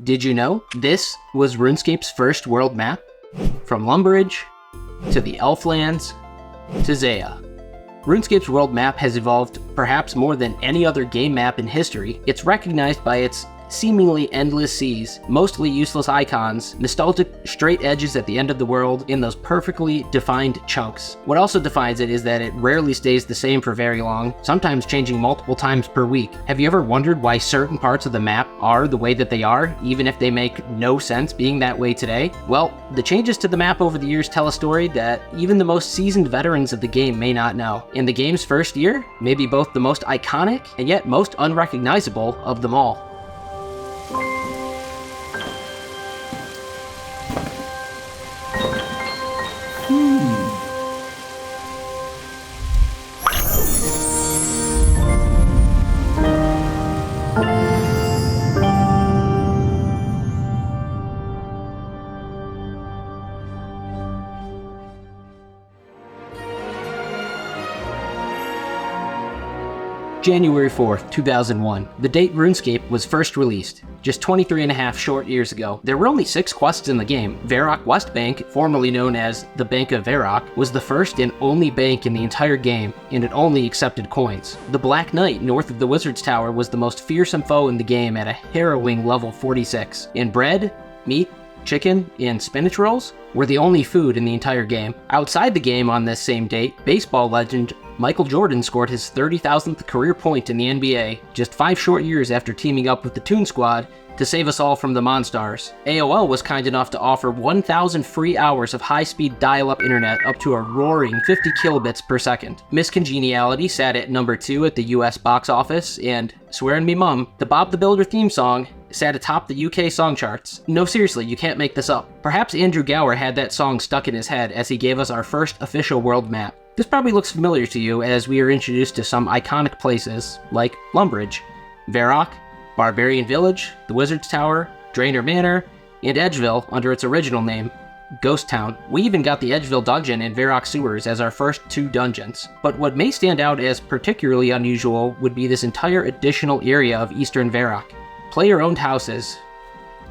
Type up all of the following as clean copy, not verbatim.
Did you know this was RuneScape's first world map? From Lumbridge, to the Elflands, to Zaya. RuneScape's world map has evolved perhaps more than any other game map in history. It's recognized by its seemingly endless seas, mostly useless icons, nostalgic straight edges at the end of the world, in those perfectly defined chunks. What also defines it is that it rarely stays the same for very long, sometimes changing multiple times per week. Have you ever wondered why certain parts of the map are the way that they are, even if they make no sense being that way today? Well, the changes to the map over the years tell a story that even the most seasoned veterans of the game may not know. In the game's first year, maybe both the most iconic and yet most unrecognizable of them all. January 4th, 2001, the date RuneScape was first released, just 23 and a half short years ago. There were only 6 quests in the game. Varrock West Bank, formerly known as the Bank of Varrock, was the first and only bank in the entire game, and it only accepted coins. The Black Knight north of the Wizard's Tower was the most fearsome foe in the game at a harrowing level 46, and bread, meat, chicken, and spinach rolls were the only food in the entire game. Outside the game on this same date, baseball legend Michael Jordan scored his 30,000th career point in the NBA, just 5 short years after teaming up with the Toon Squad to save us all from the Monstars. AOL was kind enough to offer 1,000 free hours of high-speed dial-up internet up to a roaring 50 kilobits per second. Miss Congeniality sat at number 2 at the US box office, and, swearin' me mum, the Bob the Builder theme song sat atop the UK song charts. No, seriously, you can't make this up. Perhaps Andrew Gower had that song stuck in his head as he gave us our first official world map. This probably looks familiar to you as we are introduced to some iconic places like Lumbridge, Varrock, Barbarian Village, the Wizard's Tower, Draynor Manor, and Edgeville under its original name, Ghost Town. We even got the Edgeville dungeon and Varrock sewers as our first 2 dungeons. But what may stand out as particularly unusual would be this entire additional area of Eastern Varrock. Player-owned houses.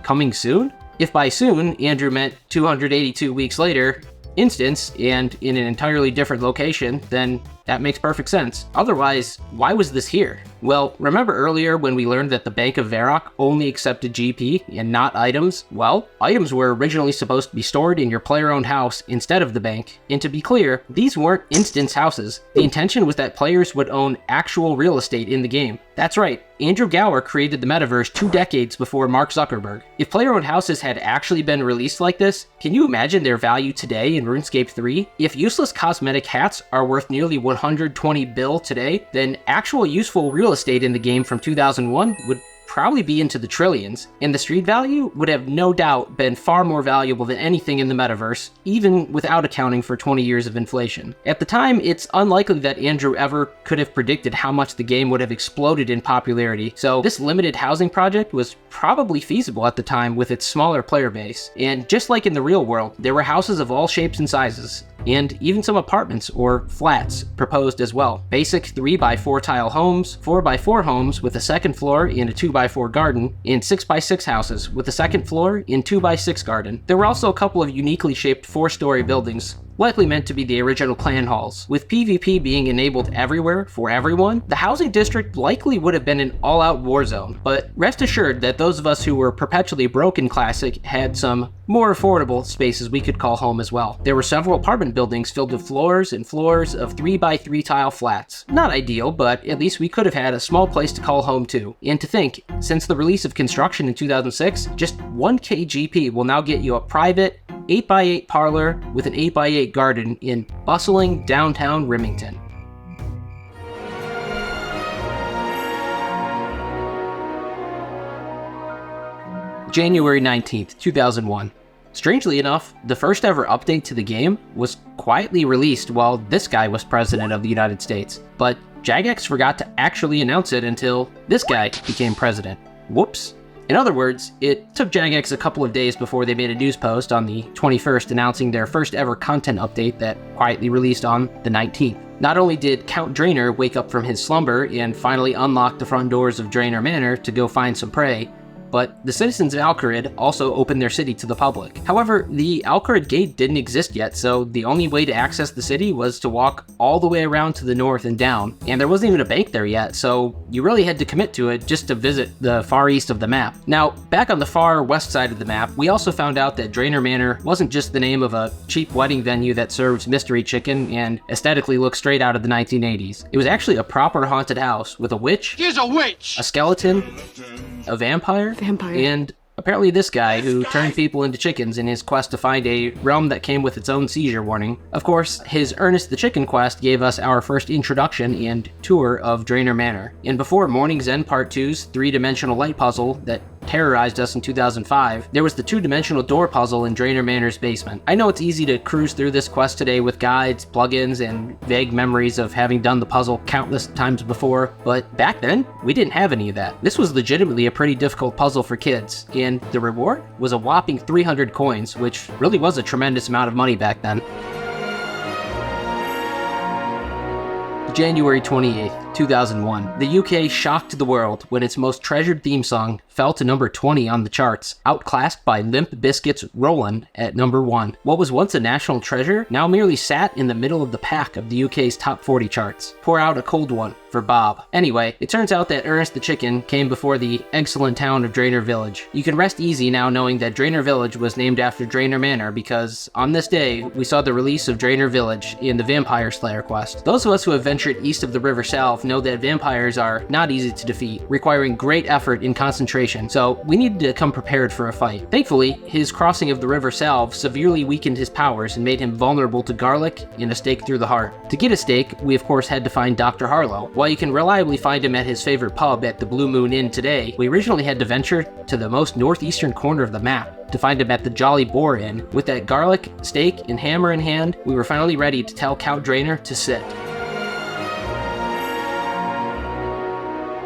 Coming soon? If by soon, Andrew meant 282 weeks later, instance, and in an entirely different location, then that makes perfect sense. Otherwise, why was this here? Well, remember earlier when we learned that the Bank of Varrock only accepted GP and not items? Well, items were originally supposed to be stored in your player-owned house instead of the bank. And to be clear, these weren't instance houses. The intention was that players would own actual real estate in the game. That's right, Andrew Gower created the metaverse 2 decades before Mark Zuckerberg. If player-owned houses had actually been released like this, can you imagine their value today in RuneScape 3? If useless cosmetic hats are worth nearly 120 bill today, then actual useful real estate in the game from 2001 would probably be into the trillions, and the street value would have no doubt been far more valuable than anything in the metaverse, even without accounting for 20 years of inflation. At the time, it's unlikely that Andrew ever could have predicted how much the game would have exploded in popularity, so this limited housing project was probably feasible at the time with its smaller player base. And just like in the real world, there were houses of all shapes and sizes, and even some apartments or flats proposed as well. Basic 3x4 tile homes, 4x4 homes with a second floor and a 2x4 garden, and 6x6 houses with a second floor and 2x6 garden. There were also a couple of uniquely shaped 4-story buildings, likely meant to be the original clan halls. With PvP being enabled everywhere for everyone, the housing district likely would have been an all-out war zone, but rest assured that those of us who were perpetually broke in Classic had some more affordable spaces we could call home as well. There were several apartment buildings filled with floors and floors of 3x3 tile flats. Not ideal, but at least we could have had a small place to call home too. And to think, since the release of Construction in 2006, just 1k GP will now get you a private 8x8 parlor with an 8x8 garden in bustling downtown Remington. January 19th, 2001. Strangely enough, the first ever update to the game was quietly released while this guy was president of the United States, but Jagex forgot to actually announce it until this guy became president. Whoops. In other words, it took Jagex a couple of days before they made a news post on the 21st announcing their first ever content update that quietly released on the 19th. Not only did Count Draynor wake up from his slumber and finally unlock the front doors of Draynor Manor to go find some prey, but the citizens of Kharid also opened their city to the public. However, the Kharid Gate didn't exist yet, so the only way to access the city was to walk all the way around to the north and down, and there wasn't even a bank there yet, so you really had to commit to it just to visit the far east of the map. Now, back on the far west side of the map, we also found out that Draynor Manor wasn't just the name of a cheap wedding venue that serves mystery chicken and aesthetically looks straight out of the 1980s. It was actually a proper haunted house with a witch, Here's a witch, a skeleton, a vampire, and apparently this guy who turned people into chickens in his quest to find a realm that came with its own seizure warning. Of course, his Ernest the Chicken quest gave us our first introduction and tour of Draynor Manor. And before Morning's End Part 2's three-dimensional light puzzle that terrorized us in 2005, there was the two-dimensional door puzzle in Draynor Manor's basement. I know it's easy to cruise through this quest today with guides, plugins, and vague memories of having done the puzzle countless times before, but back then, we didn't have any of that. This was legitimately a pretty difficult puzzle for kids, and the reward was a whopping 300 coins, which really was a tremendous amount of money back then. January 28th, 2001. The UK shocked the world when its most treasured theme song fell to number 20 on the charts, outclassed by Limp Bizkit's Rollin' at number 1. What was once a national treasure now merely sat in the middle of the pack of the UK's top 40 charts. Pour out a cold one for Bob. Anyway, it turns out that Ernest the Chicken came before the excellent town of Draynor Village. You can rest easy now knowing that Draynor Village was named after Draynor Manor because on this day, we saw the release of Draynor Village in the Vampire Slayer quest. Those of us who have ventured east of the River South know that vampires are not easy to defeat, requiring great effort and concentration, so we needed to come prepared for a fight. Thankfully, his crossing of the River Salve severely weakened his powers and made him vulnerable to garlic and a stake through the heart. To get a stake, we of course had to find Dr. Harlow. While you can reliably find him at his favorite pub at the Blue Moon Inn today, we originally had to venture to the most northeastern corner of the map to find him at the Jolly Boar Inn. With that garlic, stake, and hammer in hand, we were finally ready to tell Count Draynor to sit.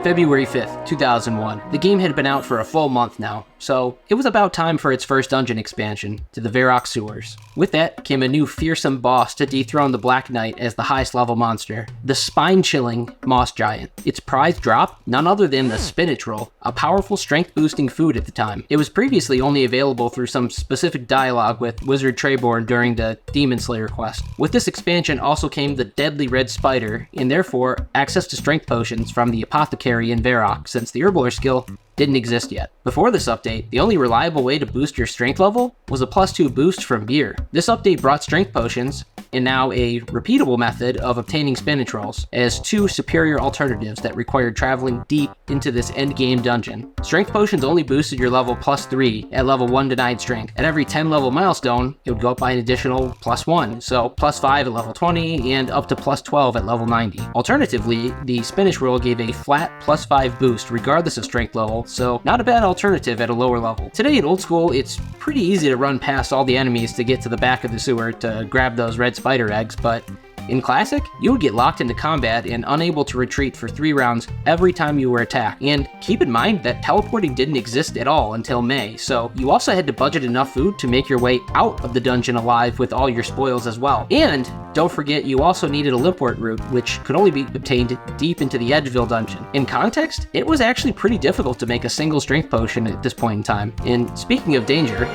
February 5th, 2001. The game had been out for a full month now, so it was about time for its first dungeon expansion, to the Varrock sewers. With that came a new fearsome boss to dethrone the Black Knight as the highest level monster, the spine-chilling Moss Giant. Its prize drop, none other than the spinach roll, a powerful strength-boosting food at the time. It was previously only available through some specific dialogue with Wizard Treborn during the Demon Slayer quest. With this expansion also came the deadly red spider, and therefore access to strength potions from the apothecary in Varrock, since the Herbaler skill didn't exist yet. Before this update, the only reliable way to boost your strength level was a +2 boost from beer. This update brought strength potions, and now a repeatable method of obtaining spinach rolls, as two superior alternatives that required traveling deep into this endgame dungeon. Strength potions only boosted your level +3 at level 1 denied strength. At every 10 level milestone, it would go up by an additional +1, so +5 at level 20 and up to +12 at level 90. Alternatively, the spinach roll gave a flat +5 boost regardless of strength level, so not a bad alternative at a lower level. Today in Old School, it's pretty easy to run past all the enemies to get to the back of the sewer to grab those red spider eggs, but in Classic, you would get locked into combat and unable to retreat for 3 rounds every time you were attacked. And keep in mind that teleporting didn't exist at all until May, so you also had to budget enough food to make your way out of the dungeon alive with all your spoils as well. And don't forget, you also needed a Limpwort route, which could only be obtained deep into the Edgeville dungeon. In context, it was actually pretty difficult to make a single strength potion at this point in time. And speaking of danger,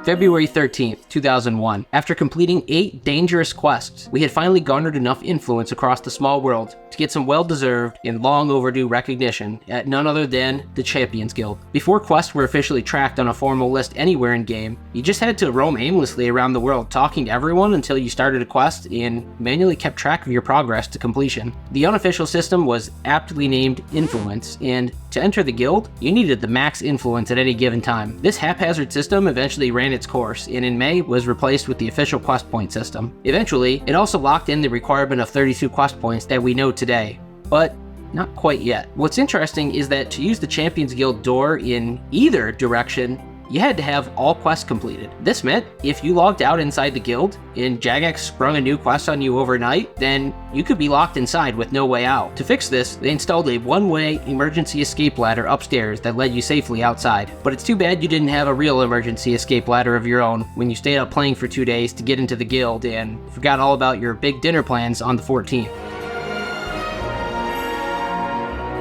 February 13th, 2001. After completing 8 dangerous quests, we had finally garnered enough influence across the small world to get some well-deserved and long overdue recognition at none other than the Champions Guild. Before quests were officially tracked on a formal list anywhere in-game, you just had to roam aimlessly around the world talking to everyone until you started a quest and manually kept track of your progress to completion. The unofficial system was aptly named Influence, and to enter the guild, you needed the max influence at any given time. This haphazard system eventually ran its course, and in May was replaced with the official quest point system. Eventually, it also locked in the requirement of 32 quest points that we know today, but not quite yet. What's interesting is that to use the Champions Guild door in either direction, you had to have all quests completed. This meant if you logged out inside the guild and Jagex sprung a new quest on you overnight, then you could be locked inside with no way out. To fix this, they installed a one-way emergency escape ladder upstairs that led you safely outside. But it's too bad you didn't have a real emergency escape ladder of your own when you stayed up playing for 2 days to get into the guild and forgot all about your big dinner plans on the 14th.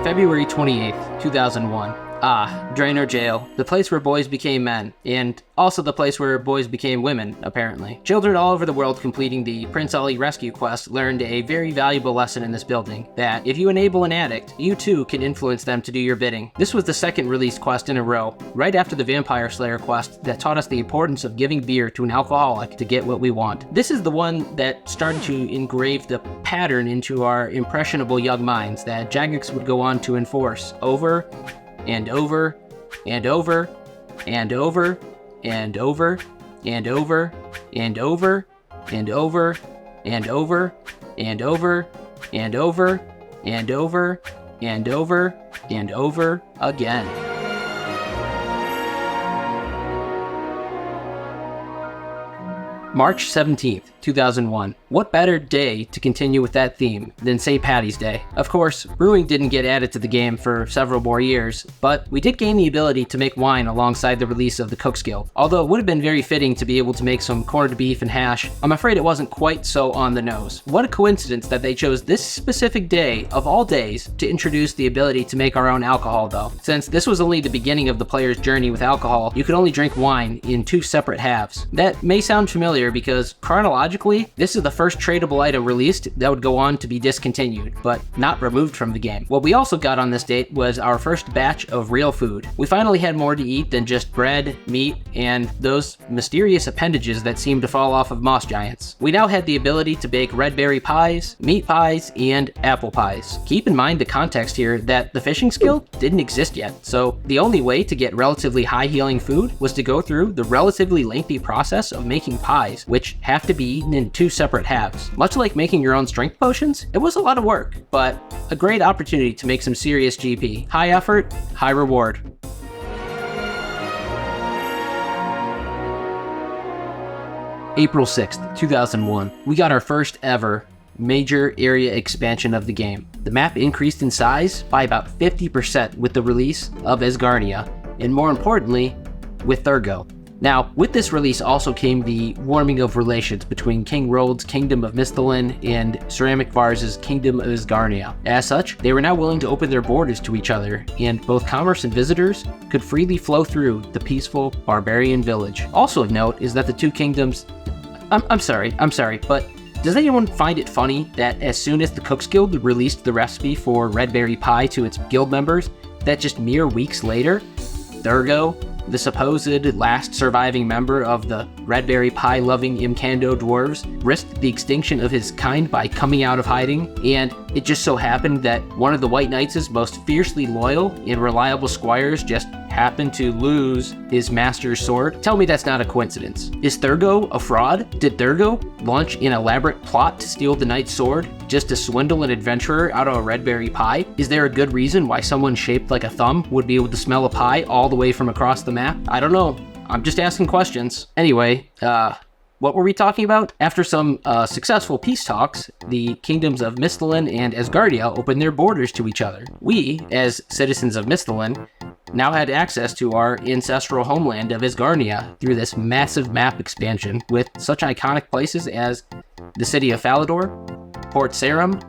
February 28th, 2001. Draynor Jail, the place where boys became men, and also the place where boys became women, apparently. Children all over the world completing the Prince Ali rescue quest learned a very valuable lesson in this building, that if you enable an addict, you too can influence them to do your bidding. This was the second released quest in a row, right after the Vampire Slayer quest that taught us the importance of giving beer to an alcoholic to get what we want. This is the one that started to engrave the pattern into our impressionable young minds that Jagex would go on to enforce over and over and over and over and over and over and over and over and over and over and over and over and over and over again. March 17th, 2001. What better day to continue with that theme than St. Patty's Day? Of course, brewing didn't get added to the game for several more years, but we did gain the ability to make wine alongside the release of the Cook's Guild. Although it would have been very fitting to be able to make some corned beef and hash, I'm afraid it wasn't quite so on the nose. What a coincidence that they chose this specific day of all days to introduce the ability to make our own alcohol though. Since this was only the beginning of the player's journey with alcohol, you could only drink wine in two separate halves. That may sound familiar because chronologically, this is the first tradable item released that would go on to be discontinued, but not removed from the game. What we also got on this date was our first batch of real food. We finally had more to eat than just bread, meat, and those mysterious appendages that seem to fall off of moss giants. We now had the ability to bake red berry pies, meat pies, and apple pies. Keep in mind the context here that the fishing skill didn't exist yet, so the only way to get relatively high healing food was to go through the relatively lengthy process of making pies, which have to be eaten in two separate halves. Much like making your own strength potions, it was a lot of work, but a great opportunity to make some serious GP. High effort, high reward. April 6th, 2001. We got our first ever major area expansion of the game. The map increased in size by about 50% with the release of Asgarnia, and more importantly, with Thurgo. Now, with this release also came the warming of relations between King Rold's Kingdom of Misthalin and Ceramic Vars' Kingdom of Asgarnia. As such, they were now willing to open their borders to each other, and both commerce and visitors could freely flow through the peaceful barbarian village. Also of note is that the two kingdoms... I'm sorry, but does anyone find it funny that as soon as the Cook's Guild released the recipe for red berry pie to its guild members, that just mere weeks later, Thurgo, the supposed last surviving member of the red berry pie-loving Imkando dwarves, risked the extinction of his kind by coming out of hiding, and it just so happened that one of the White Knights' most fiercely loyal and reliable squires just happened to lose his master's sword? Tell me that's not a coincidence. Is Thurgo a fraud? Did Thurgo launch an elaborate plot to steal the knight's sword just to swindle an adventurer out of a red berry pie? Is there a good reason why someone shaped like a thumb would be able to smell a pie all the way from across the map? I don't know. I'm just asking questions. Anyway, what were we talking about? After some successful peace talks, the kingdoms of Misthalin and Asgarnia opened their borders to each other. We, as citizens of Misthalin, now had access to our ancestral homeland of Asgarnia through this massive map expansion with such iconic places as the city of Falador, Port Sarim,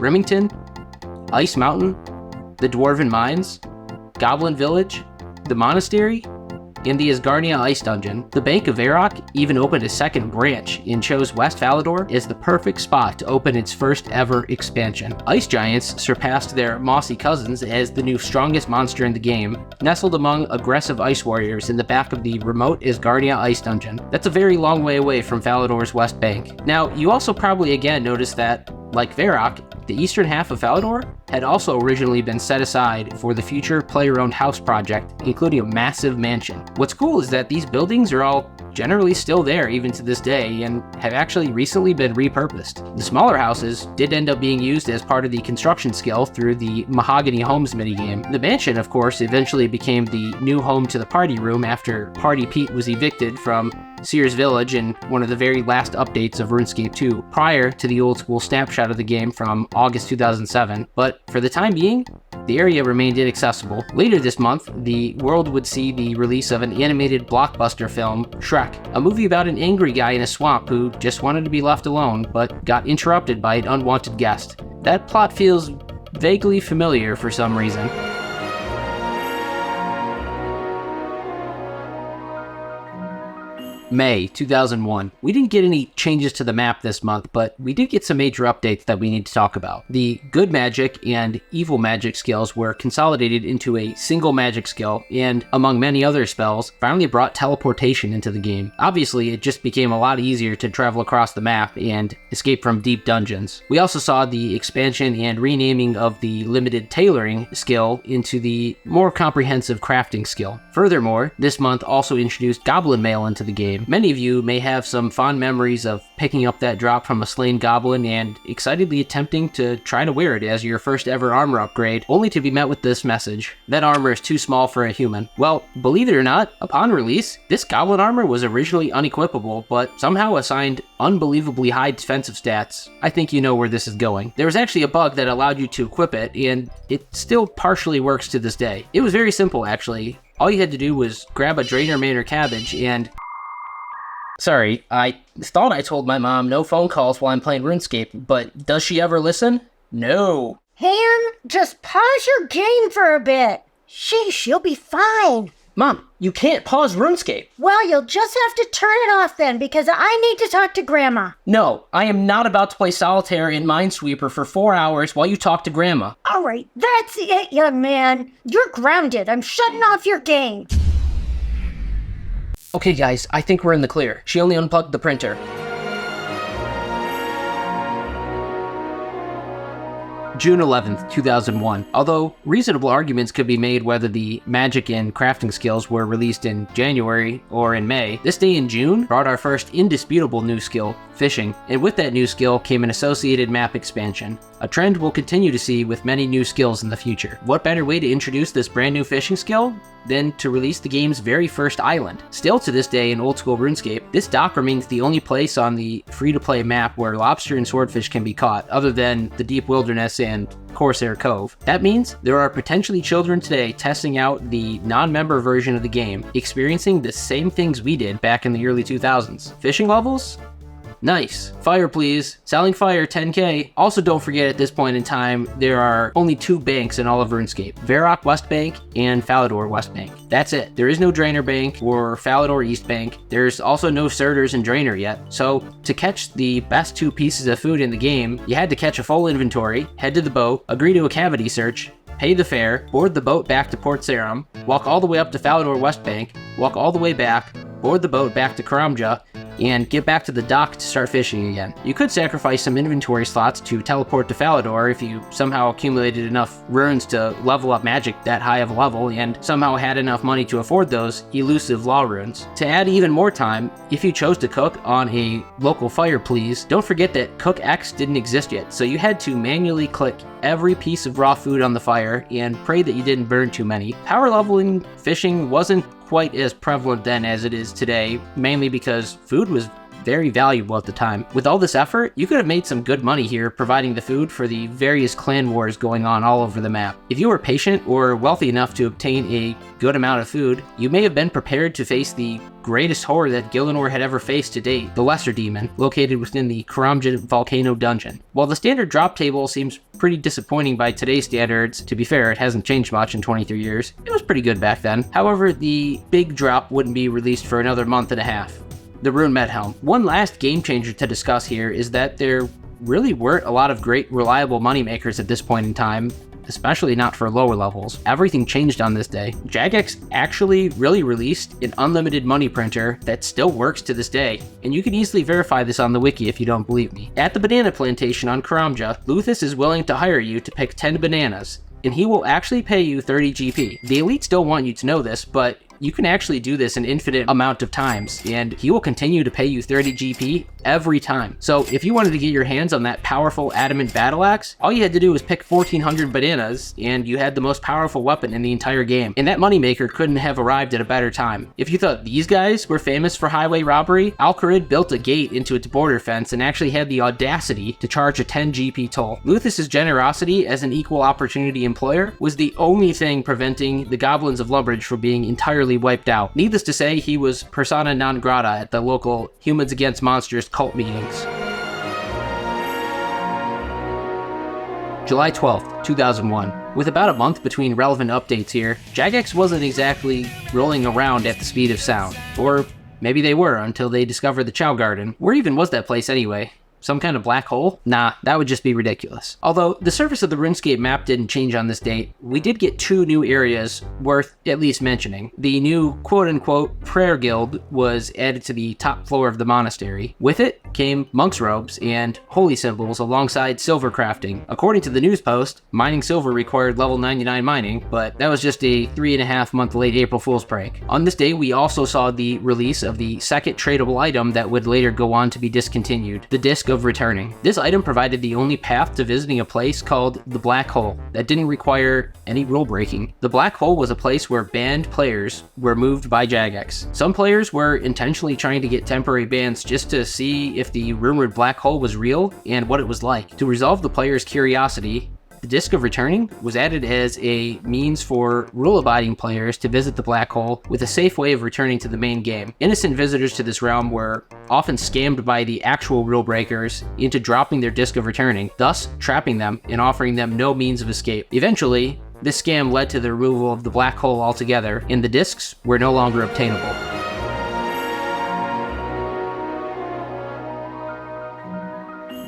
Remington, Ice Mountain, the Dwarven Mines, Goblin Village, the Monastery, and the Asgarnia Ice Dungeon. The Bank of Varrock even opened a second branch and chose West Falador as the perfect spot to open its first ever expansion. Ice Giants surpassed their mossy cousins as the new strongest monster in the game, nestled among aggressive ice warriors in the back of the remote Asgarnia Ice Dungeon. That's a very long way away from Falador's West Bank. Now, you also probably again noticed that, like Varrock, the eastern half of Falador had also originally been set aside for the future player-owned house project, including a massive mansion. What's cool is that these buildings are all generally still there even to this day and have actually recently been repurposed. The smaller houses did end up being used as part of the construction skill through the Mahogany Homes minigame. The mansion, of course, eventually became the new home to the party room after Party Pete was evicted from Sears Village in one of the very last updates of RuneScape 2, prior to the old school snapshot of the game from August 2007, but for the time being, the area remained inaccessible. Later this month, the world would see the release of an animated blockbuster film, Shrek, a movie about an angry guy in a swamp who just wanted to be left alone, but got interrupted by an unwanted guest. That plot feels vaguely familiar for some reason. May 2001. We didn't get any changes to the map this month, but we did get some major updates that we need to talk about. The good magic and evil magic skills were consolidated into a single magic skill, and among many other spells, finally brought teleportation into the game. Obviously, it just became a lot easier to travel across the map and escape from deep dungeons. We also saw the expansion and renaming of the limited tailoring skill into the more comprehensive crafting skill. Furthermore, this month also introduced Goblin Mail into the game. Many of you may have some fond memories of picking up that drop from a slain goblin and excitedly attempting to try to wear it as your first ever armor upgrade, only to be met with this message: that armor is too small for a human. Well, believe it or not, upon release, this goblin armor was originally unequipable, but somehow assigned unbelievably high defensive stats. I think you know where this is going. There was actually a bug that allowed you to equip it, and it still partially works to this day. It was very simple, actually. All you had to do was grab a Draynor Manor cabbage and... Sorry, I thought I told my mom no phone calls while I'm playing RuneScape, but does she ever listen? No. Han, just pause your game for a bit. Sheesh, you'll be fine. Mom, you can't pause RuneScape. Well, you'll just have to turn it off then, because I need to talk to Grandma. No, I am not about to play solitaire and Minesweeper for 4 hours while you talk to Grandma. All right, that's it, young man. You're grounded. I'm shutting off your game. Okay guys, I think we're in the clear. She only unplugged the printer. June 11th, 2001. Although reasonable arguments could be made whether the magic and crafting skills were released in January or in May, this day in June brought our first indisputable new skill, fishing, and with that new skill came an associated map expansion, a trend we'll continue to see with many new skills in the future. What better way to introduce this brand new fishing skill than to release the game's very first island? Still to this day in old school RuneScape, this dock remains the only place on the free-to-play map where lobster and swordfish can be caught, other than the deep wilderness and Corsair Cove. That means there are potentially children today testing out the non-member version of the game, experiencing the same things we did back in the early 2000s. Fishing levels? Nice. Fire please. Selling fire 10k. Also don't forget at this point in time, there are only 2 banks in all of RuneScape. Varrock West Bank and Falador West Bank. That's it. There is no Draynor Bank or Falador East Bank. There's also no Certers and Draynor yet. So to catch the best 2 pieces of food in the game, you had to catch a full inventory, head to the boat, agree to a cavity search, pay the fare, board the boat back to Port Sarim, walk all the way up to Falador West Bank, walk all the way back, board the boat back to Karamja, and get back to the dock to start fishing again. You could sacrifice some inventory slots to teleport to Falador if you somehow accumulated enough runes to level up magic that high of a level and somehow had enough money to afford those elusive law runes. To add even more time, if you chose to cook on a local fire please, don't forget that Cook X didn't exist yet, so you had to manually click every piece of raw food on the fire and pray that you didn't burn too many. Power leveling fishing wasn't quite as prevalent then as it is today, mainly because food was very valuable at the time. With all this effort, you could have made some good money here providing the food for the various clan wars going on all over the map. If you were patient or wealthy enough to obtain a good amount of food, you may have been prepared to face the greatest horror that Gillinor had ever faced to date, the Lesser Demon, located within the Karamja Volcano Dungeon. While the standard drop table seems pretty disappointing by today's standards, to be fair, it hasn't changed much in 23 years, it was pretty good back then. However, the big drop wouldn't be released for another month and a half. The Rune Medhelm. One last game changer to discuss here is that there really weren't a lot of great reliable moneymakers at this point in time, especially not for lower levels. Everything changed on this day. Jagex actually really released an unlimited money printer that still works to this day, and you can easily verify this on the wiki if you don't believe me. At the banana plantation on Karamja, Luthus is willing to hire you to pick 10 bananas, and he will actually pay you 30 GP. The elites don't want you to know this, but you can actually do this an infinite amount of times, and he will continue to pay you 30 GP every time. So if you wanted to get your hands on that powerful adamant battle axe, all you had to do was pick 1400 bananas, and you had the most powerful weapon in the entire game. And that moneymaker couldn't have arrived at a better time. If you thought these guys were famous for highway robbery, Kharid built a gate into its border fence and actually had the audacity to charge a 10 GP toll. Luthus's generosity as an equal opportunity employer was the only thing preventing the goblins of Lumbridge from being entirely wiped out. Needless to say, he was persona non grata at the local Humans Against Monsters cult meetings. July 12th, 2001. With about a month between relevant updates here, Jagex wasn't exactly rolling around at the speed of sound. Or maybe they were until they discovered the Chow Garden. Where even was that place anyway? Some kind of black hole? Nah, that would just be ridiculous. Although, the surface of the RuneScape map didn't change on this date, we did get 2 new areas worth at least mentioning. The new quote-unquote prayer guild was added to the top floor of the monastery. With it came monk's robes and holy symbols alongside silver crafting. According to the news post, mining silver required level 99 mining, but that was just a 3.5 month late April Fool's prank. On this day, we also saw the release of the second tradable item that would later go on to be discontinued, the Disc of Returning. This item provided the only path to visiting a place called the Blackhole that didn't require any rule breaking. The Blackhole was a place where banned players were moved by Jagex. Some players were intentionally trying to get temporary bans just to see if the rumored black hole was real and what it was like. To resolve the player's curiosity, the Disc of Returning was added as a means for rule-abiding players to visit the black hole with a safe way of returning to the main game. Innocent visitors to this realm were often scammed by the actual rule breakers into dropping their Disc of Returning, thus trapping them and offering them no means of escape. Eventually, this scam led to the removal of the black hole altogether, and the discs were no longer obtainable.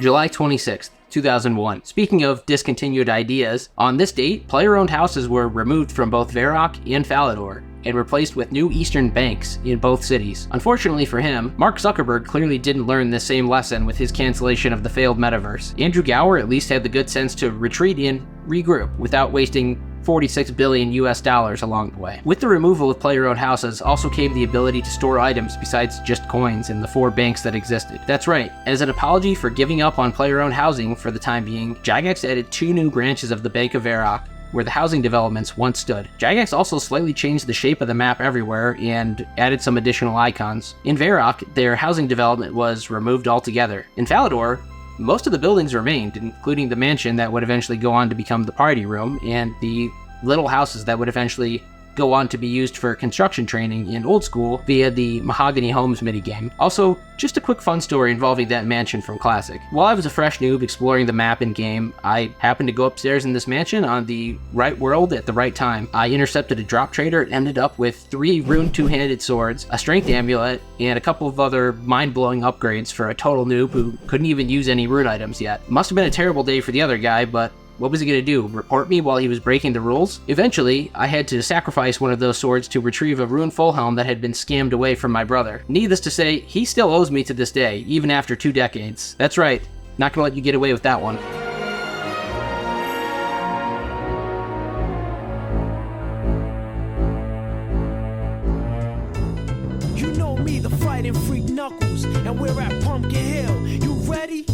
July 26th. 2001. Speaking of discontinued ideas, on this date, player-owned houses were removed from both Varrock and Falador and replaced with new eastern banks in both cities. Unfortunately for him, Mark Zuckerberg clearly didn't learn this same lesson with his cancellation of the failed metaverse. Andrew Gower at least had the good sense to retreat and regroup without wasting $46 billion along the way. With the removal of player-owned houses also came the ability to store items besides just coins in the 4 banks that existed. That's right, as an apology for giving up on player-owned housing for the time being, Jagex added 2 new branches of the Bank of Varrock, where the housing developments once stood. Jagex also slightly changed the shape of the map everywhere and added some additional icons. In Varrock, their housing development was removed altogether. In Falador, most of the buildings remained, including the mansion that would eventually go on to become the party room, and the little houses that would eventually go on to be used for construction training in Old School via the Mahogany Homes minigame. Also, just a quick fun story involving that mansion from Classic. While I was a fresh noob exploring the map in-game, I happened to go upstairs in this mansion on the right world at the right time. I intercepted a drop trader and ended up with 3 rune 2-handed swords, a strength amulet, and a couple of other mind-blowing upgrades for a total noob who couldn't even use any rune items yet. Must have been a terrible day for the other guy, but what was he going to do? Report me while he was breaking the rules? Eventually, I had to sacrifice one of those swords to retrieve a rune full helm that had been scammed away from my brother. Needless to say, he still owes me to this day, even after 2 decades. That's right, not gonna let you get away with that one. You know me, the fighting freak Knuckles, and we're at Pumpkin Hill. You ready?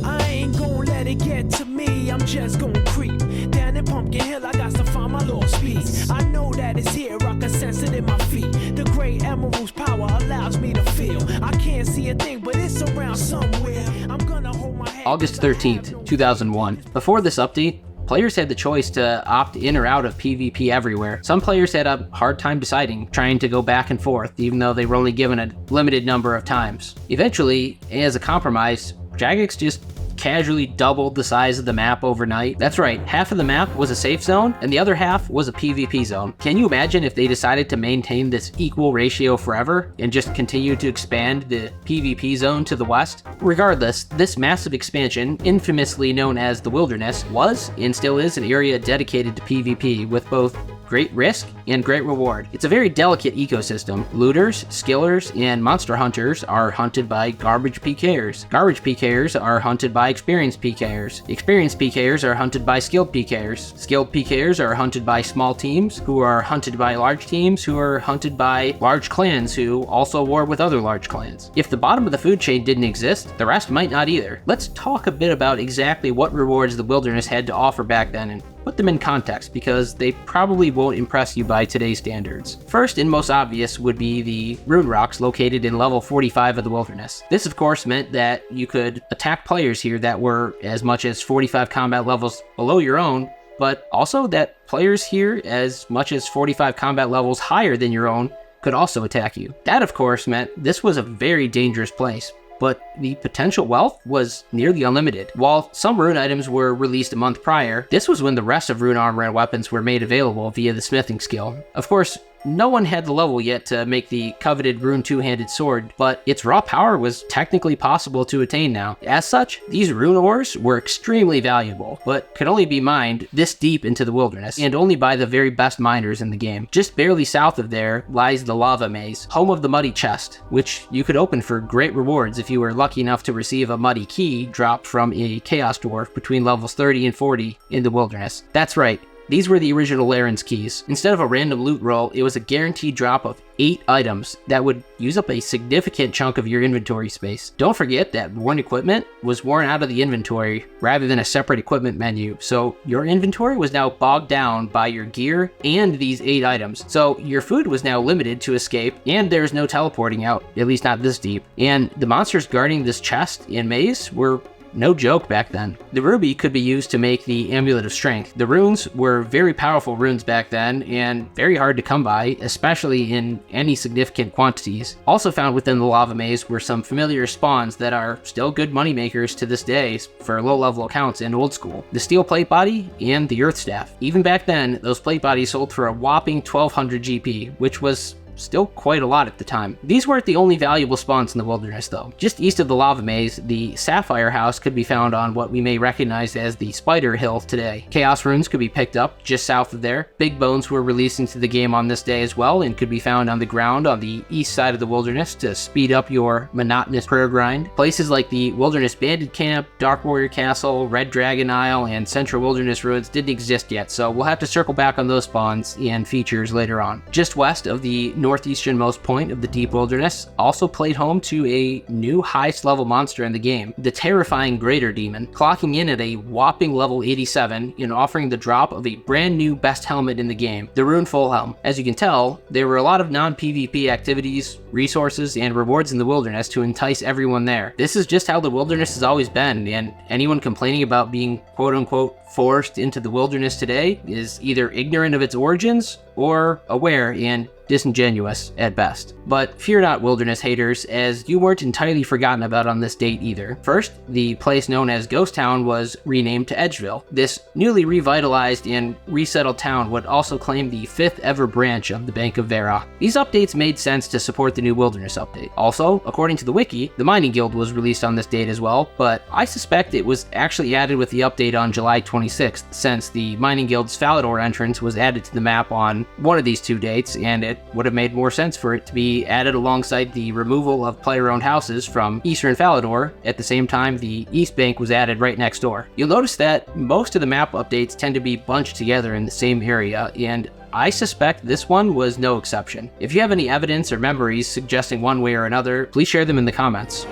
I ain't gon' let it get to me, I'm just gon' creep down in Pumpkin Hill. I got to find my lost piece. I know that it's here, I can sense it in my feet. The great emerald's power allows me to feel. I can't see a thing, but it's around somewhere. I'm gonna hold my head. August 13th, 2001. Before this update, players had the choice to opt in or out of PvP everywhere. Some players had a hard time deciding, trying to go back and forth, even though they were only given a limited number of times. Eventually, as a compromise, Jagex just casually doubled the size of the map overnight. That's right, half of the map was a safe zone, and the other half was a PvP zone. Can you imagine if they decided to maintain this equal ratio forever, and just continue to expand the PvP zone to the west? Regardless, this massive expansion, infamously known as the Wilderness, was, and still is, an area dedicated to PvP, with both great risk and great reward. It's a very delicate ecosystem. Looters, skillers, and monster hunters are hunted by garbage PKers. Garbage PKers are hunted by experienced PKers. Experienced PKers are hunted by skilled PKers. Skilled PKers are hunted by small teams, who are hunted by large teams, who are hunted by large clans, who also war with other large clans. If the bottom of the food chain didn't exist, the rest might not either. Let's talk a bit about exactly what rewards the Wilderness had to offer back then and put them in context, because they probably won't impress you by today's standards. First and most obvious would be the rune rocks located in level 45 of the Wilderness. This of course meant that you could attack players here that were as much as 45 combat levels below your own, but also that players here as much as 45 combat levels higher than your own could also attack you. That of course meant this was a very dangerous place. but the potential wealth was nearly unlimited. While some rune items were released a month prior, this was when the rest of rune armor and weapons were made available via the smithing skill. Of course, no one had the level yet to make the coveted rune two-handed sword, but its raw power was technically possible to attain now. As such, these rune ores were extremely valuable, but could only be mined this deep into the wilderness, and only by the very best miners in the game. Just barely south of there lies the Lava Maze, home of the Muddy Chest, which you could open for great rewards if you were lucky enough to receive a Muddy Key dropped from a Chaos Dwarf between levels 30 and 40 in the wilderness. That's right. These were the original Laren's keys. Instead of a random loot roll, it was a guaranteed drop of 8 items that would use up a significant chunk of your inventory space. Don't forget that worn equipment was worn out of the inventory rather than a separate equipment menu, so your inventory was now bogged down by your gear and these 8 items. So your food was now limited to escape, and there's no teleporting out, at least not this deep. And the monsters guarding this chest and maze were no joke back then. The ruby could be used to make the Amulet of Strength. The runes were very powerful runes back then and very hard to come by, especially in any significant quantities. Also found within the lava maze were some familiar spawns that are still good moneymakers to this day for low-level accounts and old school. The steel plate body and the earth staff. Even back then, those plate bodies sold for a whopping 1200 GP, which was still quite a lot at the time. These weren't the only valuable spawns in the wilderness though. Just east of the lava maze, the Sapphire House could be found on what we may recognize as the Spider Hill today. Chaos runes could be picked up just south of there. Big bones were released into the game on this day as well and could be found on the ground on the east side of the wilderness to speed up your monotonous prayer grind. Places like the Wilderness Bandit Camp, Dark Warrior Castle, Red Dragon Isle, and Central Wilderness Ruins didn't exist yet, so we'll have to circle back on those spawns and features later on. Just west of the northeasternmost point of the deep wilderness also played home to a new highest level monster in the game, the terrifying Greater Demon, clocking in at a whopping level 87 and offering the drop of a brand new best helmet in the game, the Rune Full Helm. As you can tell, there were a lot of non-PvP activities, resources, and rewards in the wilderness to entice everyone there. This is just how the wilderness has always been, and anyone complaining about being quote-unquote forced into the wilderness today is either ignorant of its origins or aware and disingenuous at best. But fear not, wilderness haters, as you weren't entirely forgotten about on this date either. First, the place known as Ghost Town was renamed to Edgeville. This newly revitalized and resettled town would also claim the 5th ever branch of the Bank of Varrock. These updates made sense to support the new wilderness update. Also, according to the wiki, the Mining Guild was released on this date as well, but I suspect it was actually added with the update on July 26th, since the Mining Guild's Falador entrance was added to the map on one of these two dates, and it would have made more sense for it to be added alongside the removal of player-owned houses from Eastern Falador. At the same time, the East Bank was added right next door. You'll notice that most of the map updates tend to be bunched together in the same area, and I suspect this one was no exception. If you have any evidence or memories suggesting one way or another, please share them in the comments.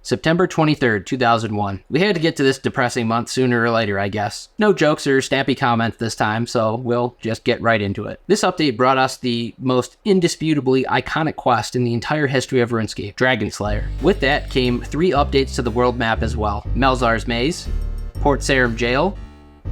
September 23rd, 2001. We had to get to this depressing month sooner or later, I guess. No jokes or snappy comments this time, so we'll just get right into it. This update brought us the most indisputably iconic quest in the entire history of RuneScape, Dragon Slayer. With that came 3 updates to the world map as well: Melzar's Maze, Port Sarim Jail,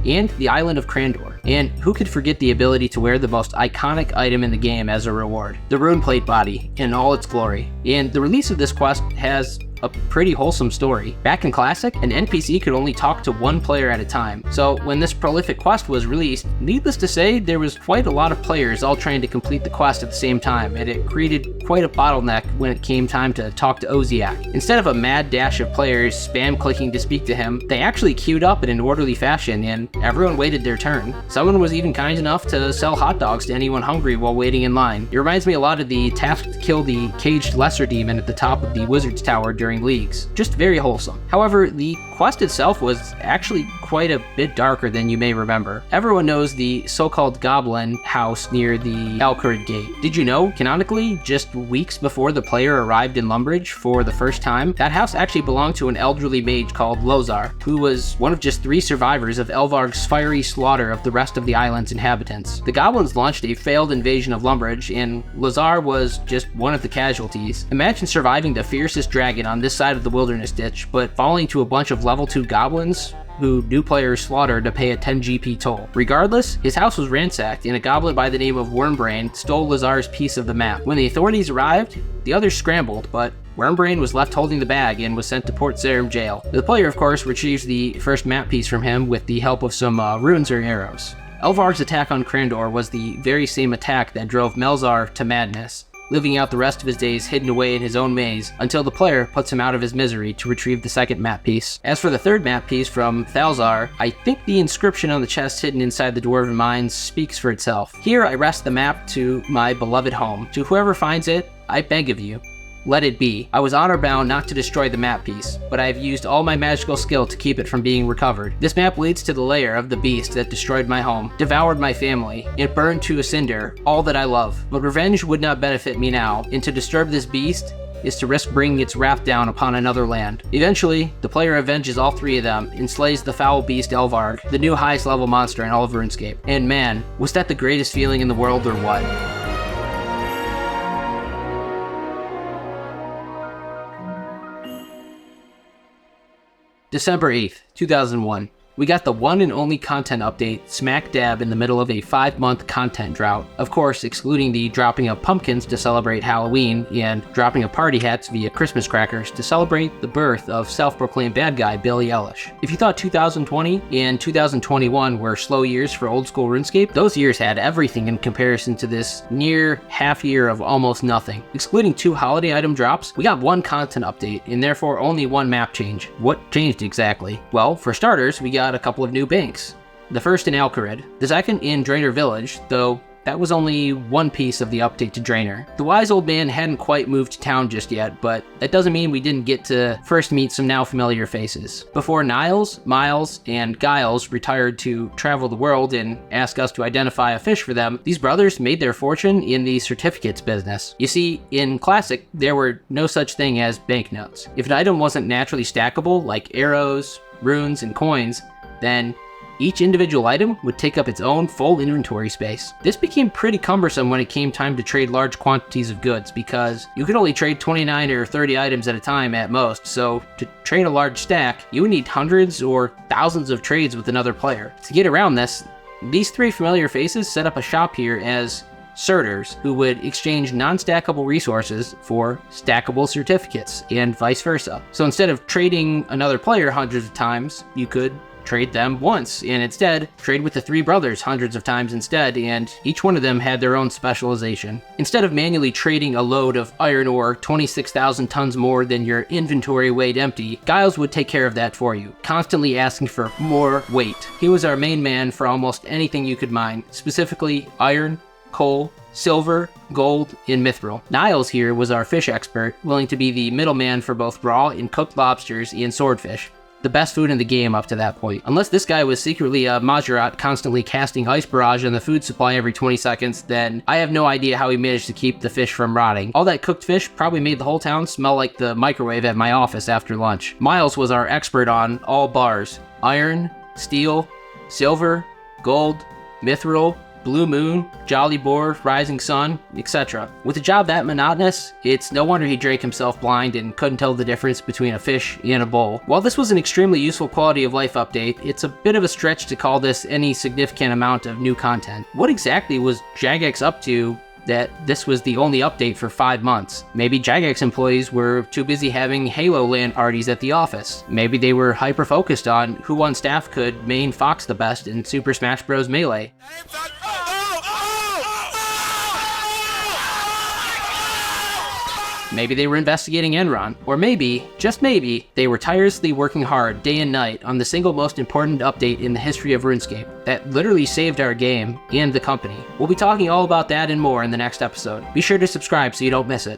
and the island of Crandor. And who could forget the ability to wear the most iconic item in the game as a reward, the Rune Plate Body in all its glory. And the release of this quest has a pretty wholesome story. Back in Classic, an NPC could only talk to one player at a time, so when this prolific quest was released, needless to say, there was quite a lot of players all trying to complete the quest at the same time, and it created quite a bottleneck when it came time to talk to Oziak. Instead of a mad dash of players spam clicking to speak to him, they actually queued up in an orderly fashion, and everyone waited their turn. Someone was even kind enough to sell hot dogs to anyone hungry while waiting in line. It reminds me a lot of the task to kill the caged lesser demon at the top of the Wizard's Tower during leagues. Just very wholesome. However, the quest itself was actually quite a bit darker than you may remember. Everyone knows the so-called Goblin house near the Kharid gate. Did you know, canonically, just weeks before the player arrived in Lumbridge for the first time, that house actually belonged to an elderly mage called Lozar, who was one of just 3 survivors of Elvarg's fiery slaughter of the rest of the island's inhabitants. The Goblins launched a failed invasion of Lumbridge, and Lozar was just one of the casualties. Imagine surviving the fiercest dragon on this side of the wilderness ditch, but falling to a bunch of level 2 goblins who new players slaughtered to pay a 10 GP toll. Regardless, his house was ransacked and a goblin by the name of Wormbrain stole Lazar's piece of the map. When the authorities arrived, the others scrambled, but Wormbrain was left holding the bag and was sent to Port Sarim jail. The player, of course, retrieves the first map piece from him with the help of some runes or arrows. Elvarg's attack on Crandor was the very same attack that drove Melzar to madness, living out the rest of his days hidden away in his own maze until the player puts him out of his misery to retrieve the second map piece. As for the third map piece from Thalzar, I think the inscription on the chest hidden inside the Dwarven Mines speaks for itself. Here I rest the map to my beloved home. To whoever finds it, I beg of you, let it be. I was honor bound not to destroy the map piece, but I have used all my magical skill to keep it from being recovered. This map leads to the lair of the beast that destroyed my home, devoured my family, and burned to a cinder all that I love. But revenge would not benefit me now, and to disturb this beast is to risk bringing its wrath down upon another land. Eventually, the player avenges all three of them and slays the foul beast Elvarg, the new highest level monster in all of RuneScape. And man, was that the greatest feeling in the world or what? December 8th, 2001. We got the one and only content update smack dab in the middle of a 5-month content drought. Of course, excluding the dropping of pumpkins to celebrate Halloween and dropping of party hats via Christmas crackers to celebrate the birth of self-proclaimed bad guy Billie Eilish. If you thought 2020 and 2021 were slow years for old school RuneScape, those years had everything in comparison to this near half year of almost nothing. Excluding 2 holiday item drops, we got 1 content update and therefore only 1 map change. What changed exactly? Well, for starters, we got a couple of new banks. The first in Kharid, the second in Draynor Village, though that was only one piece of the update to Draynor. The wise old man hadn't quite moved to town just yet, but that doesn't mean we didn't get to first meet some now familiar faces. Before Niles, Miles, and Giles retired to travel the world and ask us to identify a fish for them, these brothers made their fortune in the certificates business. You see, in Classic, there were no such thing as banknotes. If an item wasn't naturally stackable, like arrows, runes, and coins, then each individual item would take up its own full inventory space. This became pretty cumbersome when it came time to trade large quantities of goods because you could only trade 29 or 30 items at a time at most, so to trade a large stack, you would need hundreds or thousands of trades with another player. To get around this, these 3 familiar faces set up a shop here as Certers, who would exchange non-stackable resources for stackable certificates, and vice versa. So instead of trading another player hundreds of times, you could trade them once, and instead trade with the 3 brothers hundreds of times instead, and each one of them had their own specialization. Instead of manually trading a load of iron ore 26,000 tons more than your inventory weighed empty, Giles would take care of that for you, constantly asking for more weight. He was our main man for almost anything you could mine, specifically iron, coal, silver, gold, and mithril. Niles here was our fish expert, willing to be the middleman for both raw and cooked lobsters and swordfish. The best food in the game up to that point. Unless this guy was secretly a Majorat constantly casting ice barrage on the food supply every 20 seconds, then I have no idea how he managed to keep the fish from rotting. All that cooked fish probably made the whole town smell like the microwave at my office after lunch. Miles was our expert on all bars: iron, steel, silver, gold, mithril, Blue Moon, Jolly Boar, Rising Sun, etc. With a job that monotonous, it's no wonder he drank himself blind and couldn't tell the difference between a fish and a bowl. While this was an extremely useful quality of life update, it's a bit of a stretch to call this any significant amount of new content. What exactly was Jagex up to that this was the only update for 5 months? Maybe Jagex employees were too busy having Halo LAN parties at the office. Maybe they were hyper-focused on who on staff could main Fox the best in Super Smash Bros. Melee. Maybe they were investigating Enron. Or maybe, just maybe, they were tirelessly working hard day and night on the single most important update in the history of RuneScape that literally saved our game and the company. We'll be talking all about that and more in the next episode. Be sure to subscribe so you don't miss it.